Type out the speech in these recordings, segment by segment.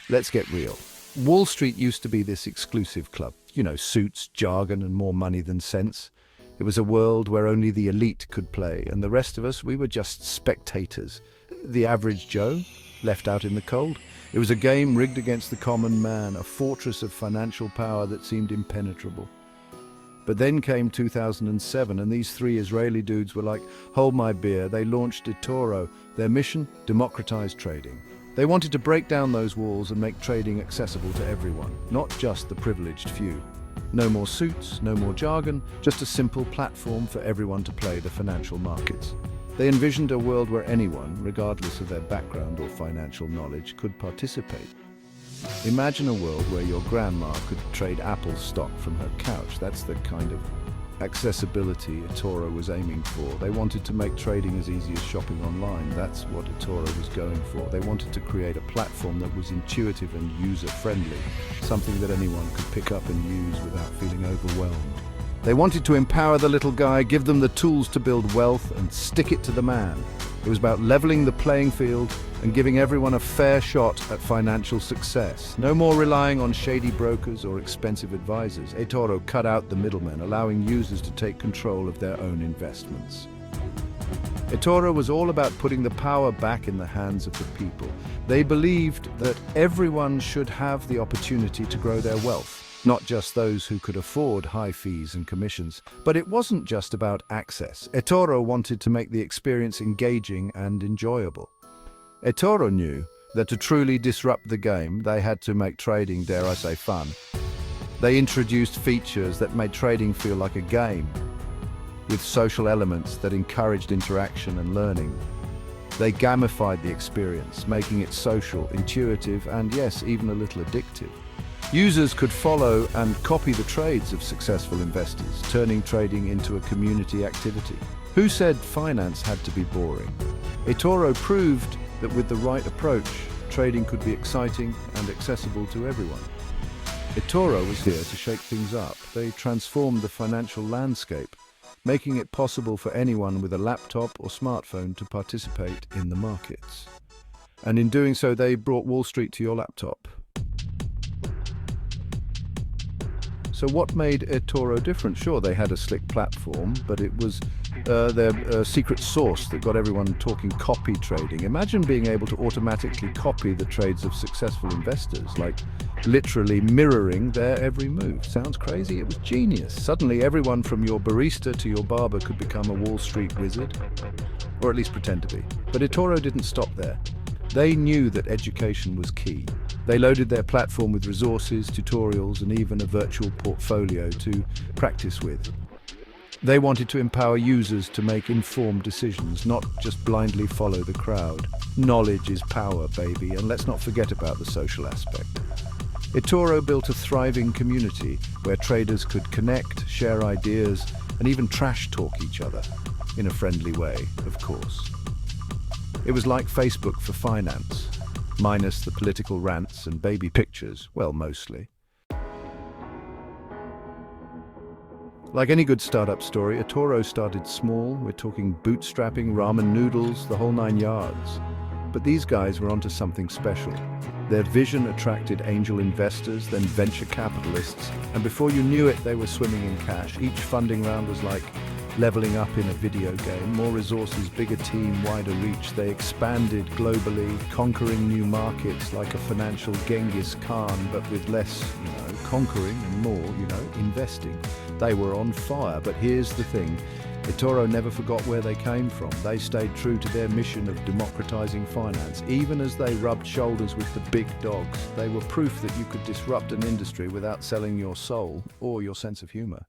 Let's get real. Wall Street used to be this exclusive club. Suits, jargon, and more money than sense. It was a world where only the elite could play, and the rest of us, we were just spectators. The average Joe, left out in the cold. It was a game rigged against the common man, a fortress of financial power that seemed impenetrable. But then came 2007, and these three Israeli dudes were like, hold my beer. They launched eToro. Their mission? Democratize trading. They wanted to break down those walls and make trading accessible to everyone, not just the privileged few. No more suits, no more jargon, just a simple platform for everyone to play the financial markets. They envisioned a world where anyone, regardless of their background or financial knowledge, could participate. Imagine a world where your grandma could trade Apple stock from her couch. That's the kind of accessibility eToro was aiming for. They wanted to make trading as easy as shopping online. That's what eToro was going for. They wanted to create a platform that was intuitive and user-friendly, something that anyone could pick up and use without feeling overwhelmed. They wanted to empower the little guy, give them the tools to build wealth, and stick it to the man. It was about leveling the playing field and giving everyone a fair shot at financial success. No more relying on shady brokers or expensive advisors. eToro cut out the middlemen, allowing users to take control of their own investments. eToro was all about putting the power back in the hands of the people. They believed that everyone should have the opportunity to grow their wealth, not just those who could afford high fees and commissions. But it wasn't just about access. eToro wanted to make the experience engaging and enjoyable. eToro knew that to truly disrupt the game, they had to make trading, dare I say, fun. They introduced features that made trading feel like a game, with social elements that encouraged interaction and learning. They gamified the experience, making it social, intuitive, and yes, even a little addictive. Users could follow and copy the trades of successful investors, turning trading into a community activity. Who said finance had to be boring? eToro proved that with the right approach, trading could be exciting and accessible to everyone. eToro was here to shake things up. They transformed the financial landscape, making it possible for anyone with a laptop or smartphone to participate in the markets. And in doing so, they brought Wall Street to your laptop. So what made eToro different? Sure, they had a slick platform, but it was their secret sauce that got everyone talking copy trading. Imagine being able to automatically copy the trades of successful investors, like literally mirroring their every move. Sounds crazy? It was genius. Suddenly, everyone from your barista to your barber could become a Wall Street wizard, or at least pretend to be. But eToro didn't stop there. They knew that education was key. They loaded their platform with resources, tutorials, and even a virtual portfolio to practice with. They wanted to empower users to make informed decisions, not just blindly follow the crowd. Knowledge is power, baby, and let's not forget about the social aspect. eToro built a thriving community where traders could connect, share ideas, and even trash talk each other, in a friendly way, of course. It was like Facebook for finance, minus the political rants and baby pictures, well, mostly. Like any good startup story, eToro started small. We're talking bootstrapping, ramen noodles, the whole 9 yards. But these guys were onto something special. Their vision attracted angel investors, then venture capitalists, and before you knew it, they were swimming in cash. Each funding round was like leveling up in a video game. More resources, bigger team, wider reach. They expanded globally, conquering new markets like a financial Genghis Khan, but with less, conquering and more, investing. They were on fire, but here's the thing. eToro never forgot where they came from. They stayed true to their mission of democratizing finance. Even as they rubbed shoulders with the big dogs, they were proof that you could disrupt an industry without selling your soul or your sense of humor.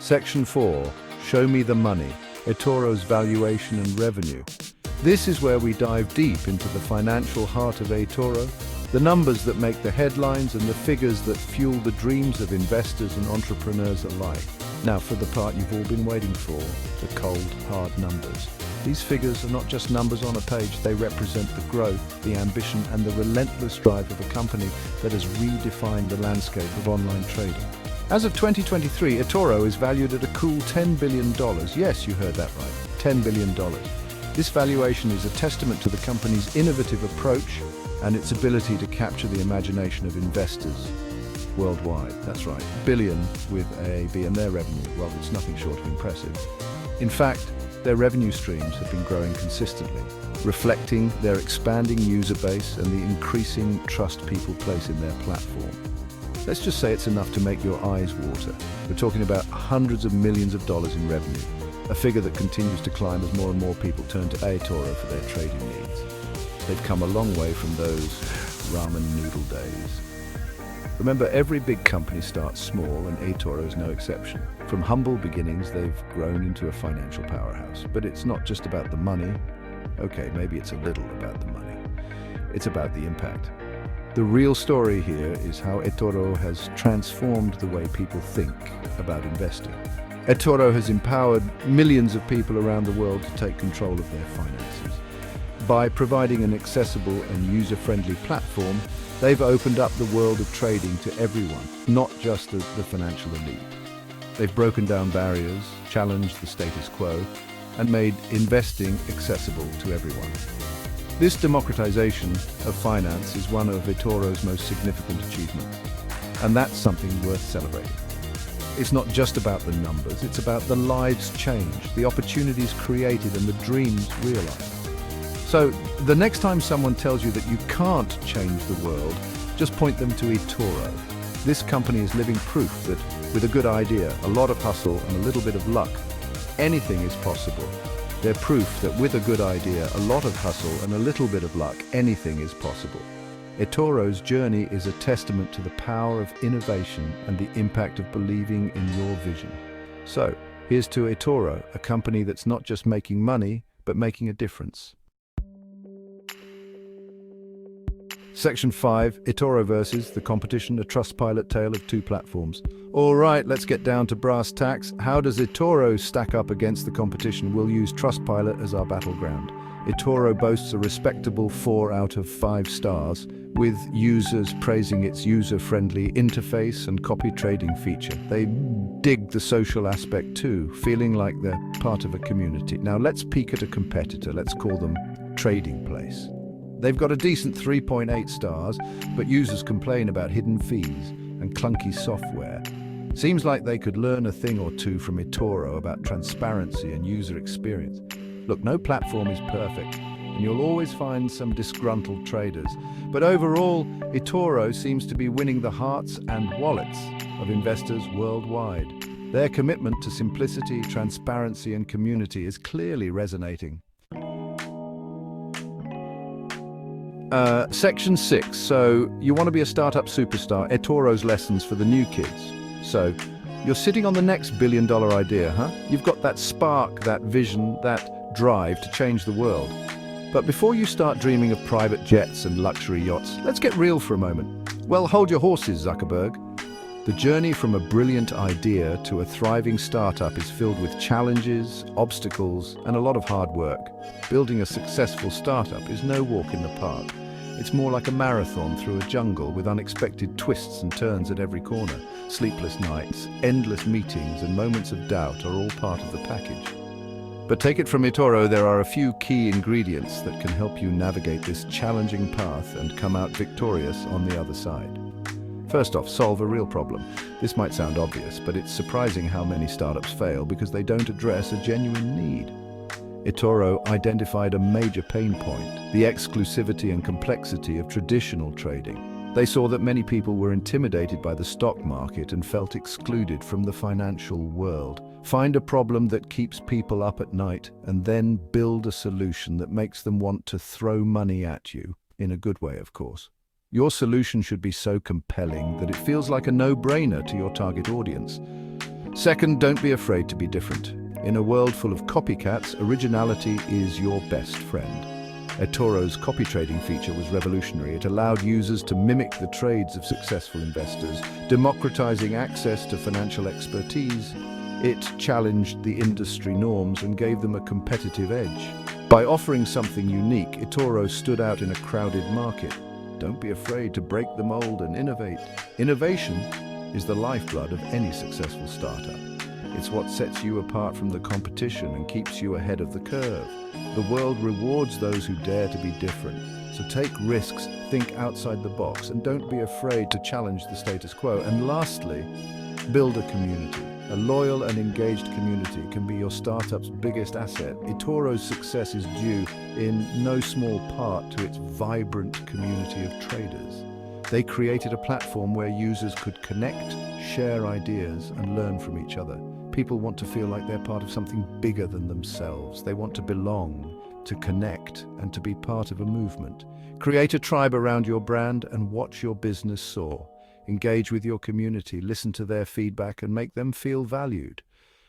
Section 4. Show me the money. eToro's valuation and revenue. This is where we dive deep into the financial heart of eToro, the numbers that make the headlines and the figures that fuel the dreams of investors and entrepreneurs alike. Now for the part you've all been waiting for, the cold, hard numbers. These figures are not just numbers on a page, they represent the growth, the ambition, and the relentless drive of a company that has redefined the landscape of online trading. As of 2023, eToro is valued at a cool $10 billion. Yes, you heard that right, $10 billion. This valuation is a testament to the company's innovative approach and its ability to capture the imagination of investors worldwide. That's right, billion with a B, and their revenue, well, it's nothing short of impressive. In fact, their revenue streams have been growing consistently, reflecting their expanding user base and the increasing trust people place in their platform. Let's just say it's enough to make your eyes water. We're talking about hundreds of millions of dollars in revenue, a figure that continues to climb as more and more people turn to eToro for their trading needs. They've come a long way from those ramen noodle days. Remember, every big company starts small, and eToro is no exception. From humble beginnings, they've grown into a financial powerhouse. But it's not just about the money. Okay, maybe it's a little about the money. It's about the impact. The real story here is how eToro has transformed the way people think about investing. eToro has empowered millions of people around the world to take control of their finances. By providing an accessible and user-friendly platform, they've opened up the world of trading to everyone, not just the financial elite. They've broken down barriers, challenged the status quo, and made investing accessible to everyone. This democratization of finance is one of eToro's most significant achievements, and that's something worth celebrating. It's not just about the numbers, it's about the lives changed, the opportunities created, and the dreams realized. So, the next time someone tells you that you can't change the world, just point them to eToro. This company is living proof that with a good idea, a lot of hustle, and a little bit of luck, anything is possible. They're proof that with a good idea, a lot of hustle, and a little bit of luck, anything is possible. eToro's journey is a testament to the power of innovation and the impact of believing in your vision. So, here's to eToro, a company that's not just making money, but making a difference. Section 5, eToro versus the competition, a Trustpilot tale of two platforms. All right, let's get down to brass tacks. How does eToro stack up against the competition? We'll use Trustpilot as our battleground. eToro boasts a respectable 4 out of 5 stars, with users praising its user-friendly interface and copy trading feature. They dig the social aspect too, feeling like they're part of a community. Now let's peek at a competitor. Let's call them Trading Place. They've got a decent 3.8 stars, but users complain about hidden fees and clunky software. Seems like they could learn a thing or two from eToro about transparency and user experience. Look, no platform is perfect, and you'll always find some disgruntled traders. But overall, eToro seems to be winning the hearts and wallets of investors worldwide. Their commitment to simplicity, transparency, and community is clearly resonating. Section 6. So, you want to be a startup superstar, eToro's lessons for the new kids. So, you're sitting on the next billion-dollar idea, huh? You've got that spark, that vision, that drive to change the world. But before you start dreaming of private jets and luxury yachts, let's get real for a moment. Well, hold your horses, Zuckerberg. The journey from a brilliant idea to a thriving startup is filled with challenges, obstacles, and a lot of hard work. Building a successful startup is no walk in the park. It's more like a marathon through a jungle with unexpected twists and turns at every corner. Sleepless nights, endless meetings, and moments of doubt are all part of the package. But take it from eToro, there are a few key ingredients that can help you navigate this challenging path and come out victorious on the other side. First off, solve a real problem. This might sound obvious, but it's surprising how many startups fail because they don't address a genuine need. eToro identified a major pain point, the exclusivity and complexity of traditional trading. They saw that many people were intimidated by the stock market and felt excluded from the financial world. Find a problem that keeps people up at night and then build a solution that makes them want to throw money at you, in a good way, of course. Your solution should be so compelling that it feels like a no-brainer to your target audience. Second, don't be afraid to be different. In a world full of copycats, originality is your best friend. eToro's copy trading feature was revolutionary. It allowed users to mimic the trades of successful investors, democratizing access to financial expertise. It challenged the industry norms and gave them a competitive edge. By offering something unique, eToro stood out in a crowded market. Don't be afraid to break the mold and innovate. Innovation is the lifeblood of any successful startup. It's what sets you apart from the competition and keeps you ahead of the curve. The world rewards those who dare to be different. So take risks, think outside the box, and don't be afraid to challenge the status quo. And lastly, build a community. A loyal and engaged community can be your startup's biggest asset. eToro's success is due in no small part to its vibrant community of traders. They created a platform where users could connect, share ideas, and learn from each other. People want to feel like they're part of something bigger than themselves. They want to belong, to connect, and to be part of a movement. Create a tribe around your brand and watch your business soar. Engage with your community, listen to their feedback, and make them feel valued.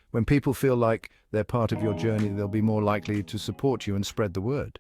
When people feel like they're part of your journey, they'll be more likely to support you and spread the word.